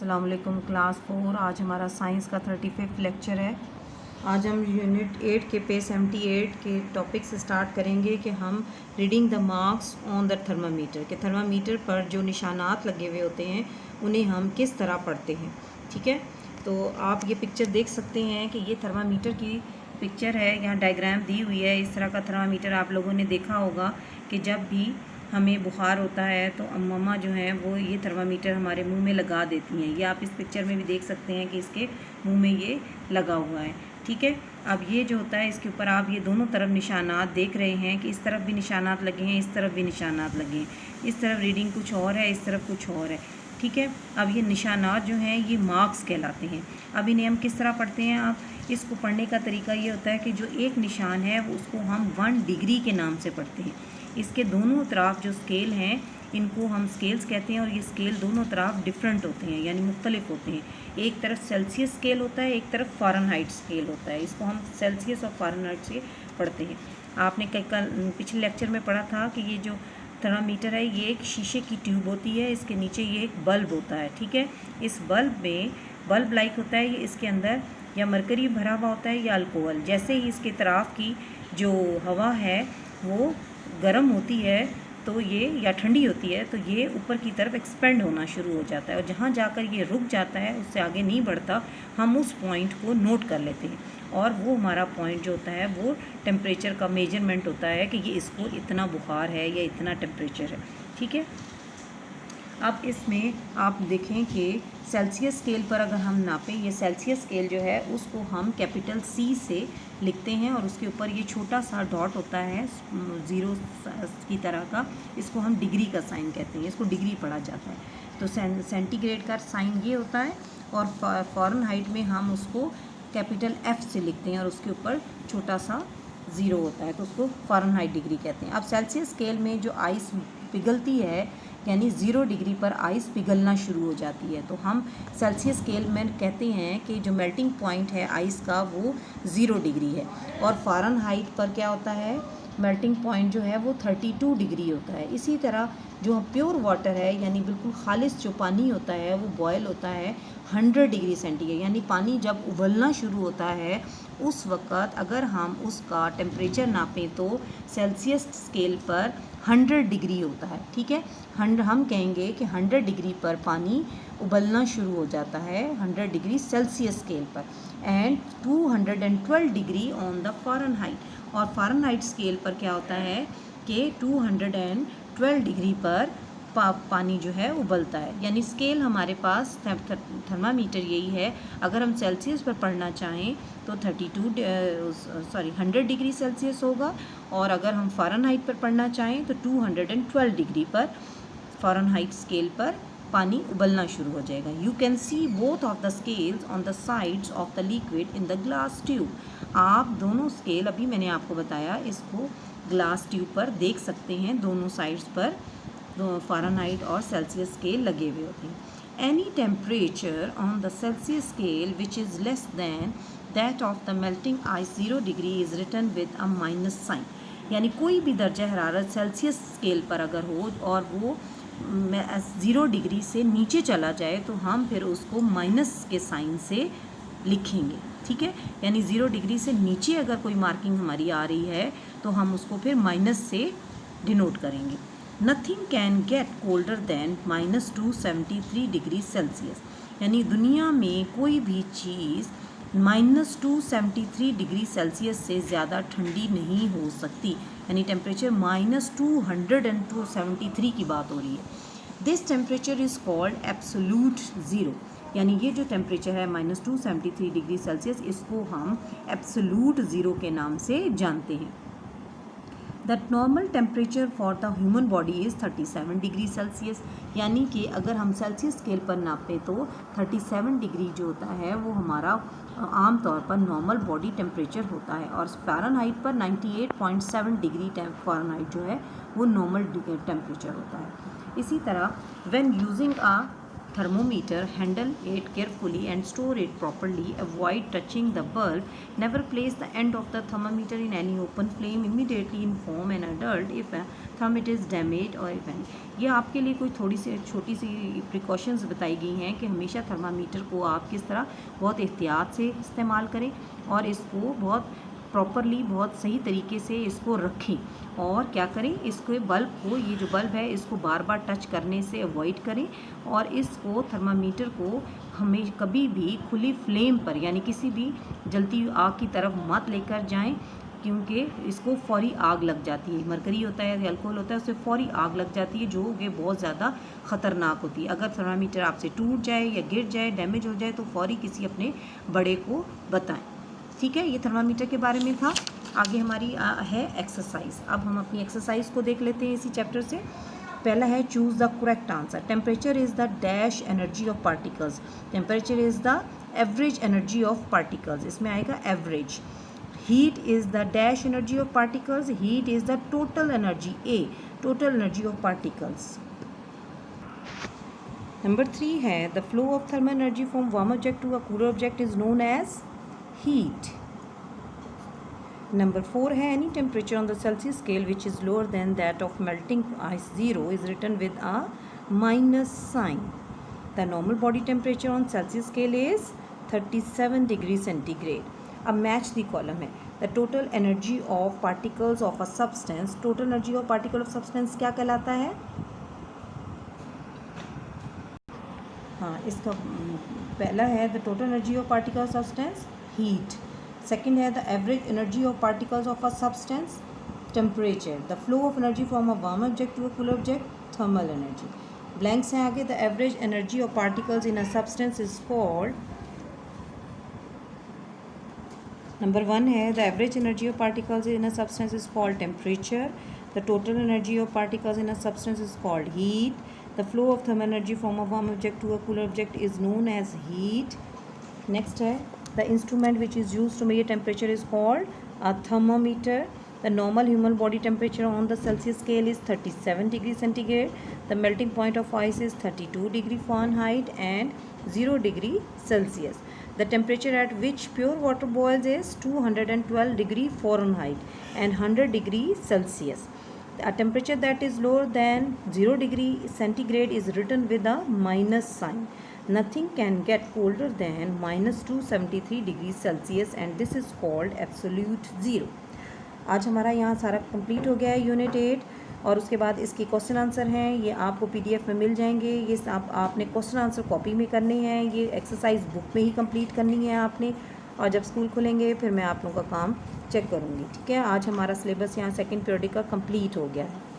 अस्सलाम वालेकुम क्लास 4। आज हमारा साइंस का 35वां लेक्चर है। आज हम यूनिट 8 के पेज 78 के टॉपिक से स्टार्ट करेंगे कि हम reading the marks on the thermometer के थर्मामीटर पर जो निशानात लगे हुए होते हैं उन्हें हम किस तरह पढ़ते हैं। ठीक है, तो आप ये पिक्चर देख सकते हैं कि ये थर्मामीटर की पिक्चर है। यहाँ डायग्राम दी हुई है। इस तरह का थर्मामीटर आप लोगों ने देखा होगा कि जब भी हमें बुखार होता है तो मम्मा जो हैं वो ये थर्मामीटर हमारे मुंह में लगा देती हैं। ये आप इस पिक्चर में भी देख सकते हैं कि इसके मुंह में ये लगा हुआ है। ठीक है, अब ये जो होता है इसके ऊपर आप ये दोनों तरफ निशानात देख रहे हैं कि इस तरफ भी निशानात लगे हैं, इस तरफ भी निशानात लगे हैं। इस तरफ रीडिंग कुछ और है, इस तरफ कुछ और है। ठीक है, अब ये निशानात जो हैं ये मार्क्स कहलाते हैं। अब इन्हें हम किस तरह पढ़ते हैं? आप इसको पढ़ने का तरीका ये होता है कि जो एक निशान है वो उसको हम 1 डिग्री के नाम से पढ़ते हैं। इसके दोनों तरफ जो स्केल हैं इनको हम स्केल्स कहते हैं और ये स्केल दोनों तरफ डिफरेंट होते हैं, यानी मुख्तलिफ होते हैं। एक तरफ सेल्सियस स्केल होता है, एक तरफ फ़ारेनहाइट स्केल होता है। इसको हम सेल्सियस और फ़ारेनहाइट से पढ़ते हैं। आपने कल पिछले लेक्चर में पढ़ा था कि ये जो थर्मामीटर है ये एक शीशे की ट्यूब होती है, इसके नीचे ये एक बल्ब होता है। ठीक है, इस बल्ब में बल्ब लाइक होता है, ये इसके अंदर या मरकरी भरा हुआ होता है या अल्कोहल। जैसे ही इसके तरफ की जो हवा है वो गर्म होती है तो ये या ठंडी होती है तो ये ऊपर की तरफ एक्सपेंड होना शुरू हो जाता है और जहाँ जाकर ये रुक जाता है, उससे आगे नहीं बढ़ता, हम उस पॉइंट को नोट कर लेते हैं और वो हमारा पॉइंट जो होता है वो टेम्परेचर का मेजरमेंट होता है कि ये इसको इतना बुखार है या इतना टेम्परेचर है। ठीक है, अब इसमें आप देखें कि सेल्सियस स्केल पर अगर हम नापें, ये सेल्सियस स्केल जो है उसको हम कैपिटल C से लिखते हैं और उसके ऊपर ये छोटा सा डॉट होता है 0 की तरह का, इसको हम डिग्री का साइन कहते हैं, इसको डिग्री पढ़ा जाता है। तो सेंटीग्रेड का साइन ये होता है और फ़ारेनहाइट में हम उसको कैपिटल F से लिखते हैं और उसके ऊपर छोटा सा 0 होता है, तो उसको फ़ारेनहाइट डिग्री कहते हैं। अब सेल्सियस स्केल में जो आइस पिघलती है, यानी 0 डिग्री पर आइस पिघलना शुरू हो जाती है, तो हम सेल्सियस स्केल में कहते हैं कि जो मेल्टिंग पॉइंट है आइस का वो 0 डिग्री है। और फ़ारेनहाइट पर क्या होता है, मेल्टिंग पॉइंट जो है वो 32 डिग्री होता है। इसी तरह जो प्योर वाटर है, यानी बिल्कुल खालिस जो पानी होता है वो बॉयल होता है 100 डिग्री सेंटीग्रेड, यानी पानी जब उबलना शुरू होता है उस वक़्त अगर हम उसका टेम्परेचर नापें तो सेल्सियस स्केल पर 100 डिग्री होता है। ठीक है, हम कहेंगे कि 100 डिग्री पर पानी उबलना शुरू हो जाता है, 100 डिग्री सेल्सियस स्केल पर, and 212 degree on the Fahrenheit. और फ़ारेनहाइट स्केल पर क्या होता है कि 212 डिग्री पर पानी जो है उबलता है। यानी स्केल हमारे पास थर्मामीटर यही है। अगर हम सेल्सियस पर पढ़ना चाहें तो 100 डिग्री सेल्सियस होगा और अगर हम फ़ारेनहाइट पर पढ़ना चाहें तो 212 डिग्री पर फ़ारेनहाइट स्केल पर पानी उबलना शुरू हो जाएगा। You can C both of the scales on the sides of the liquid in the glass tube. आप दोनों स्केल, अभी मैंने आपको बताया, इसको ग्लास ट्यूब पर देख सकते हैं। दोनों साइड्स पर फ़ारेनहाइट और सेल्सियस स्केल लगे हुए होते हैं। Any temperature on the Celsius scale which is less than that of the melting ice 0 degree is written with a minus sign. यानी कोई भी दर्जा हरारत सेल्सियस स्केल पर अगर हो और वो 0 डिग्री से नीचे चला जाए तो हम फिर उसको माइनस के साइन से लिखेंगे। ठीक है, यानी 0 डिग्री से नीचे अगर कोई मार्किंग हमारी आ रही है तो हम उसको फिर माइनस से डिनोट करेंगे। Nothing can get colder than -273 degree Celsius. यानी दुनिया में कोई भी चीज़ -273 डिग्री सेल्सियस से ज़्यादा ठंडी नहीं हो सकती। यानी टेम्परेचर -273 की बात हो रही है। This temperature is called absolute zero. यानी ये जो टेम्परेचर है -273 डिग्री सेल्सियस, इसको हम एब्सोल्यूट ज़ीरो के नाम से जानते हैं। The normal temperature for the human body is 37 degree Celsius. यानी कि अगर हम सेल्सियस स्केल पर नापें तो 37 डिग्री जो होता है वो हमारा आम तौर पर नॉर्मल बॉडी टेम्परेचर होता है और फ़ारेनहाइट पर 98.7 डिग्री फ़ारेनहाइट जो है वो नॉर्मल टेम्परेचर होता है। इसी तरह when using a thermometer, handle it carefully and store it properly. Avoid touching the bulb. Never place the end of the thermometer in any open flame. Immediately inform an adult if a thermometer is damaged or if any. ये आपके लिए कोई थोड़ी सी छोटी सी precautions बताई गई हैं कि हमेशा थर्मामीटर को आप किस तरह बहुत एहतियात से इस्तेमाल करें और इसको बहुत प्रॉपरली बहुत सही तरीके से इसको रखें और क्या करें, इसको बल्ब को, ये जो बल्ब है इसको बार बार टच करने से अवॉइड करें और इसको थर्मामीटर को हमें कभी भी खुली फ्लेम पर यानी किसी भी जलती आग की तरफ मत लेकर जाएं क्योंकि इसको फौरी आग लग जाती है। मरकरी होता है, अल्कोहल होता है, उससे फौरी आग लग जाती है जो कि बहुत ज़्यादा ख़तरनाक होती है। अगर थर्मामीटर आपसे टूट जाए या गिर जाए, डैमेज हो जाए तो फौरी किसी अपने बड़े को बताएं। ठीक है, ये थर्मामीटर के बारे में था। आगे हमारी है एक्सरसाइज। अब हम अपनी एक्सरसाइज को देख लेते हैं इसी चैप्टर से। पहला है choose the correct answer. Temperature is the dash energy of particles. Temperature is the average energy of particles, इसमें आएगा average. Heat is the dash energy of particles. Heat is the total energy, a total energy of particles. Number 3 है the flow of thermal energy from warm object to a cooler object is known as heat. Number 4 है any temperature on the Celsius scale which is lower than that of melting ice zero is written with a minus sign. The normal body temperature on Celsius scale is 37 degrees centigrade. अब match the column है the total energy of particles of a substance. Total energy of particle of substance क्या कहलाता है? हाँ, इसका पहला है the total energy of particle of substance heat. Second है the average energy of particles of a substance temperature. The flow of energy from a warm object to a cool object thermal energy. Blanks हैं आगे the average energy of particles in a substance is called. Number 1 है the average energy of particles in a substance is called temperature. The total energy of particles in a substance is called heat. The flow of thermal energy from a warm object to a cool object is known as heat. Next है the instrument which is used to measure temperature is called a thermometer. The normal human body temperature on the Celsius scale is 37 degrees centigrade. The melting point of ice is 32 degree Fahrenheit and 0 degree Celsius. The temperature at which pure water boils is 212 degree Fahrenheit and 100 degree Celsius. A temperature that is lower than 0 degree centigrade is written with a minus sign. Nothing can get colder than minus 273 degrees Celsius and this is called absolute zero. आज हमारा यहाँ सारा complete हो गया है unit 8 और उसके बाद इसके क्वेश्चन आंसर हैं, ये आपको PDF में मिल जाएंगे। ये आपने क्वेश्चन आंसर कॉपी में करने हैं, ये एक्सरसाइज बुक में ही कंप्लीट करनी है आपने और जब स्कूल खुलेंगे फिर मैं आप लोगों का काम चेक करूँगी। ठीक है, आज हमारा सिलेबस यहाँ सेकेंड पीरियड का कंप्लीट हो गया है।